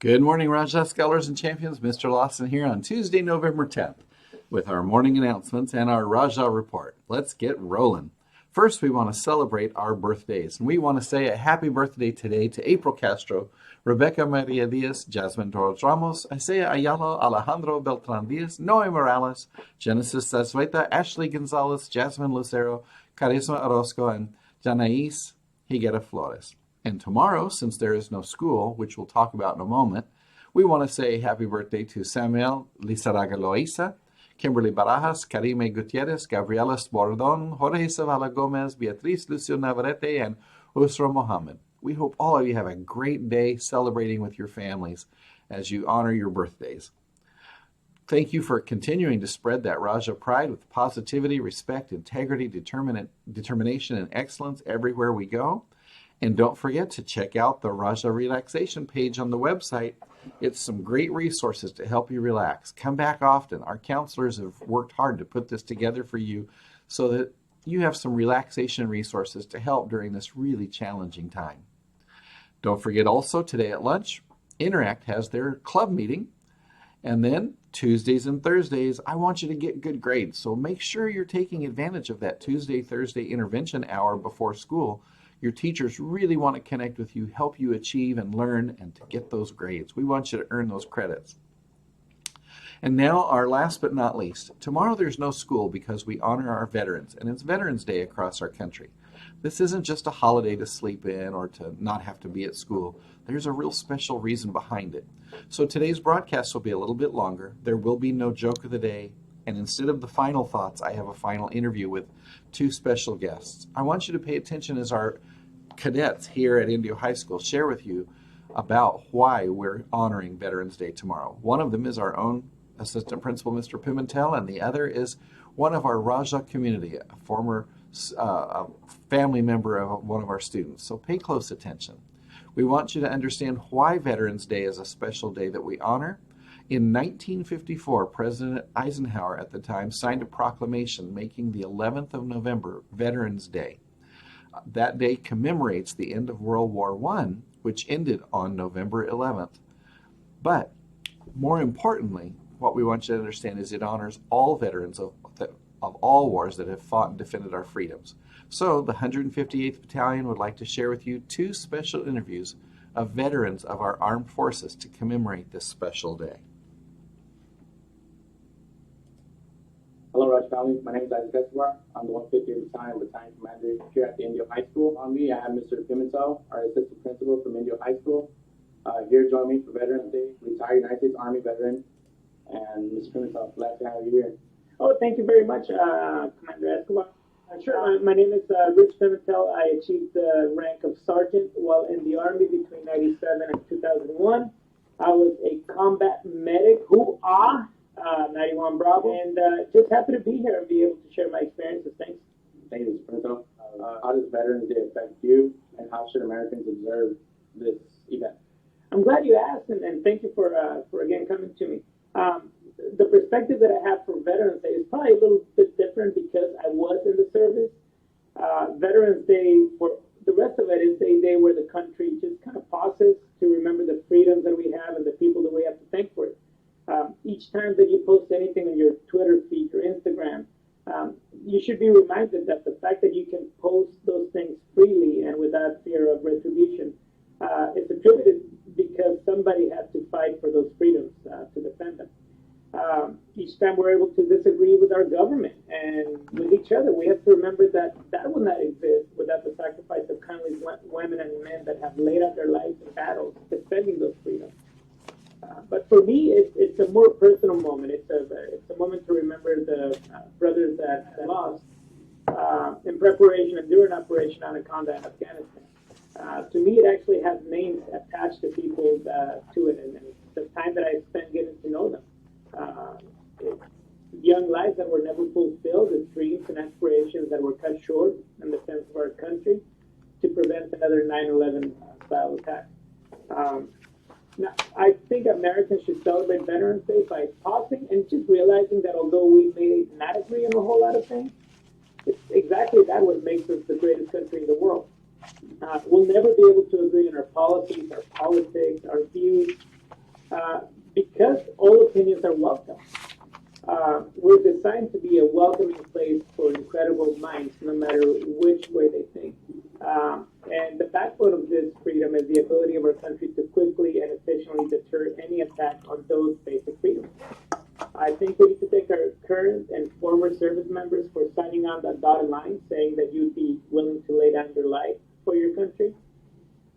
Good morning, Raja Scholars and Champions. Mr. Lawson here on Tuesday, November 10th with our morning announcements and our Raja report. Let's get rolling. First, we want to celebrate our birthdays, and we want to say a happy birthday today to April Castro, Rebecca Maria Diaz, Jasmine Torres Ramos, Isaiah Ayala, Alejandro Beltran Diaz, Noe Morales, Genesis Zazueta, Ashley Gonzalez, Jasmine Lucero, Carisma Orozco, and Janais Higuera Flores. And tomorrow, since there is no school, which we'll talk about in a moment, we want to say happy birthday to Samuel Lizaraga Loaiza, Kimberly Barajas, Karime Gutierrez, Gabriela Bordon, Jorge Zavala Gomez, Beatriz Lucio Navarrete, and Usra Mohammed. We hope all of you have a great day celebrating with your families as you honor your birthdays. Thank you for continuing to spread that Raja pride with positivity, respect, integrity, determination, and excellence everywhere we go. And don't forget to check out the Raja Relaxation page on the website. It's some great resources to help you relax. Come back often. Our counselors have worked hard to put this together for you so that you have some relaxation resources to help during this really challenging time. Don't forget also today at lunch, Interact has their club meeting. And then Tuesdays and Thursdays, I want you to get good grades. So make sure you're taking advantage of that Tuesday, Thursday intervention hour before school. Your teachers really want to connect with you, help you achieve and learn, and to get those grades. We want you to earn those credits. And now our last but not least, tomorrow there's no school because we honor our veterans, and it's Veterans Day across our country. This isn't just a holiday to sleep in or to not have to be at school. There's a real special reason behind it. So today's broadcast will be a little bit longer. There will be no joke of the day. And instead of the final thoughts, I have a final interview with two special guests. I want you to pay attention as our cadets here at Indio High School share with you about why we're honoring Veterans Day tomorrow. One of them is our own assistant principal, Mr. Pimentel, and the other is one of our Raja community, a former family member of one of our students. So pay close attention. We want you to understand why Veterans Day is a special day that we honor. In 1954, President Eisenhower at the time signed a proclamation making the 11th of November Veterans Day. That day commemorates the end of World War I, which ended on November 11th. But more importantly, what we want you to understand is it honors all veterans of all wars that have fought and defended our freedoms. So the 158th Battalion would like to share with you two special interviews of veterans of our armed forces to commemorate this special day. Hello, Raj Valley. My name is Isaac Escobar. I'm the 150th Battalion Commander here at the Indio High School. On me, I have Mr. Pimentel, our assistant principal from Indio High School. Here joining me for Veterans Day, retired United States Army veteran, and Mr. Pimentel, glad to have you here. Oh, thank you very much, Commander Escobar. Sure. My name is Rich Pimentel. I achieved the rank of sergeant while in the Army between 1997 and 2001. I was a combat medic, 91 Bravo, and just happy to be here and be able to share my experiences. Thanks. Thank you, Mr. Pimentel. How does Veterans Day affect you, and how should Americans observe this event? I'm glad you asked, and thank you for again coming to me. The perspective that I have for Veterans Day is probably a little bit different because I was in the service. Veterans Day, for the rest of it, is a day where the country just kind of pauses to remember the freedoms that we have and the people that we have to thank for it. Each time that you post anything on your Twitter feed or Instagram, you should be reminded that the fact that you can post those things freely and without fear of retribution is attributed because somebody had to fight for those freedoms to defend them. Each time we're able to disagree with our government and with each other, we have to remember that that will not exist without the sacrifice of countless women and men that have laid out their lives in battles defending those freedoms. But for me, it's a more personal moment. It's a moment to remember the brothers that lost in preparation and during Operation Anaconda in Afghanistan. To me, it actually has names attached to people to it, and the time that I spent getting to know them. Young lives that were never fulfilled, the dreams and aspirations that were cut short in defense of our country to prevent another 9/11 style attack. Now, I think Americans should celebrate Veterans Day by pausing and just realizing that although we may not agree on a whole lot of things, it's exactly that what makes us the greatest country in the world. We'll never be able to agree on our policies, our politics, our views, opinions are welcome. We're designed to be a welcoming place for incredible minds, no matter which way they think. And the backbone of this freedom is the ability of our country to quickly and efficiently deter any attack on those basic freedoms. I think we need to thank our current and former service members for signing on that dotted line, saying that you'd be willing to lay down your life for your country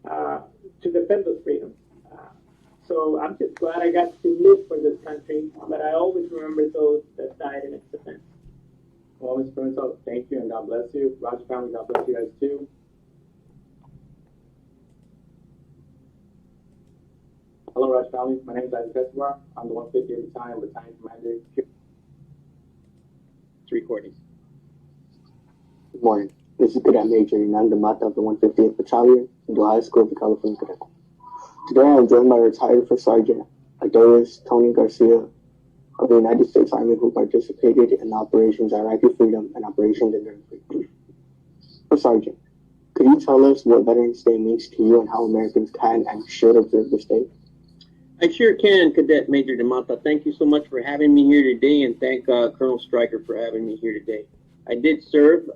to defend those freedoms. So I'm just glad I got to live for this country, but I always remember those that died in its defense. Well, Mr. Pimentel, thank you and God bless you. Roger family, God bless you guys too. Hello, Raj family. My name is Isaac Escobar. I'm the 150th Battalion Commander. It's recording. Good morning. This is Cadet Major Nanda Mata of the 150th Battalion, Indio High School of the California Cadet. Today I am joined by retired First Sergeant Adonis Tony Garcia of the United States Army, who participated in Operations Iraqi Freedom and Operation Enduring Freedom. First Sergeant, could you tell us what Veterans Day means to you and how Americans can and should observe this day? I sure can, Cadet Major DeMata. Thank you so much for having me here today, and thank Colonel Stryker for having me here today. I did serve.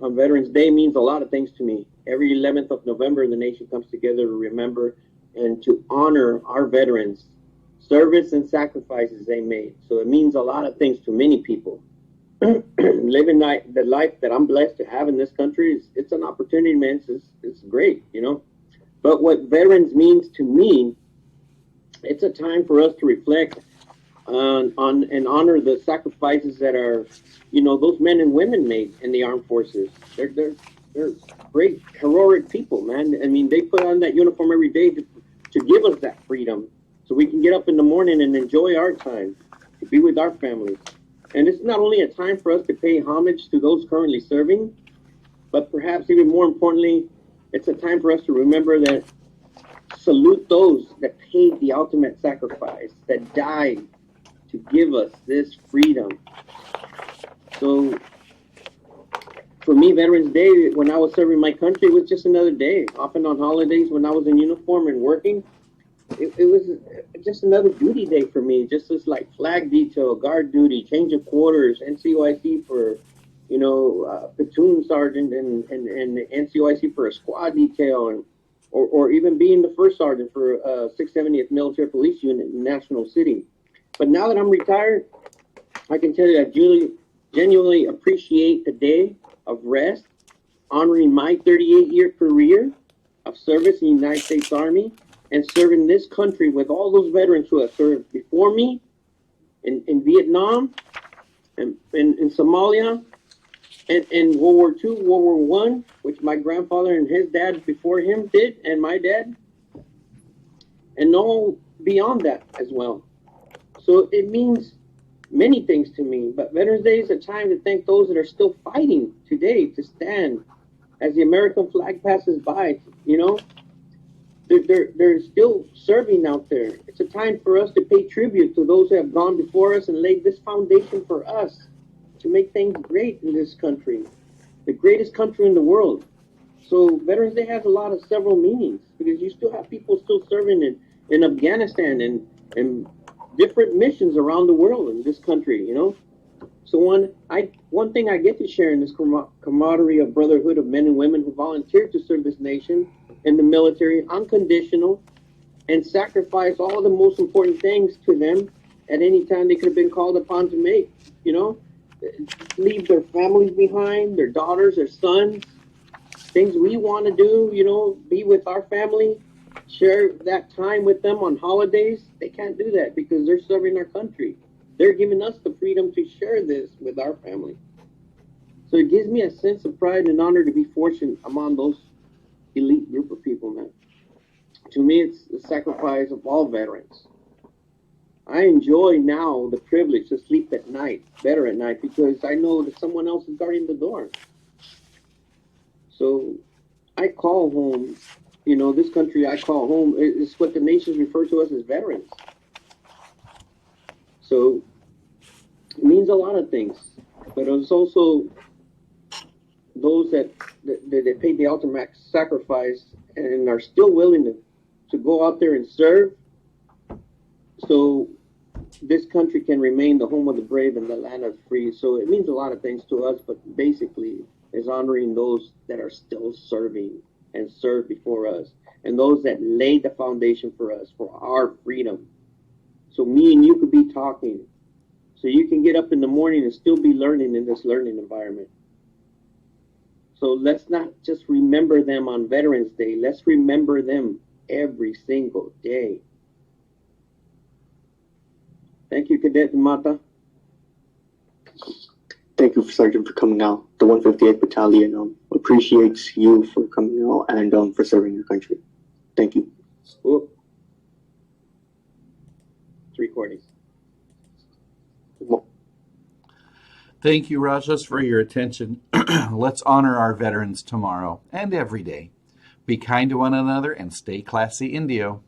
On Veterans Day means a lot of things to me. Every 11th of November, the nation comes together to remember and to honor our veterans' service and sacrifices they made. So it means a lot of things to many people. Living the life that I'm blessed to have in this country, it's an opportunity, man. It's great, you know. But what veterans means to me, it's a time for us to reflect on and honor the sacrifices that are, you know, those men and women made in the armed forces. They're great, heroic people, man. I mean, they put on that uniform every day to give us that freedom so we can get up in the morning and enjoy our time, to be with our families. And it's not only a time for us to pay homage to those currently serving, but perhaps even more importantly, it's a time for us to remember that, salute those that paid the ultimate sacrifice, that died to give us this freedom. So for me, Veterans Day, when I was serving my country, it was just another day. Often on holidays when I was in uniform and working, it was just another duty day for me. Just as like flag detail, guard duty, change of quarters, NCOIC for, you know, platoon sergeant and NCOIC for a squad detail, and or even being the first sergeant for 670th Military Police Unit in National City. But now that I'm retired, I can tell you I genuinely appreciate the day of rest, honoring my 38-year career of service in the United States Army and serving this country with all those veterans who have served before me in Vietnam and in Somalia, and World War II, World War I, which my grandfather and his dad before him did, and my dad, and all beyond that as well. So it means many things to me, but Veterans Day is a time to thank those that are still fighting today to stand as the American flag passes by. You know, they're still serving out there. It's a time for us to pay tribute to those who have gone before us and laid this foundation for us to make things great in this country, the greatest country in the world. So Veterans Day has several meanings, because you still have people still serving in Afghanistan and different missions around the world in this country, you know. So one thing I get to share in this camaraderie of brotherhood of men and women who volunteered to serve this nation in the military, unconditional, and sacrifice all the most important things to them at any time they could have been called upon to make, you know. Leave their families behind, their daughters, their sons, things we want to do, you know, be with our family, share that time with them on holidays. They can't do that because they're serving our country. They're giving us the freedom to share this with our family. So it gives me a sense of pride and honor to be fortunate among those elite group of people, man. To me, it's the sacrifice of all veterans. I enjoy now the privilege to sleep at night, better at night, because I know that someone else is guarding the door. So I call home, you know, this country I call home is what the nations refer to us as veterans. So it means a lot of things, but it's also those that paid the ultimate sacrifice and are still willing to go out there and serve So this country can remain the home of the brave and the land of the free. So it means a lot of things to us, but basically is honoring those that are still serving and served before us, and those that laid the foundation for us, for our freedom. So me and you could be talking. So you can get up in the morning and still be learning in this learning environment. So let's not just remember them on Veterans Day. Let's remember them every single day. Thank you, Cadet Mata. Thank you, Sergeant, for coming out. The 158th Battalion appreciates you for coming out and for serving your country. Thank you. Whoop. It's recording. Thank you, Rajas, for your attention. Let's honor our veterans tomorrow and every day. Be kind to one another and stay classy, Indio.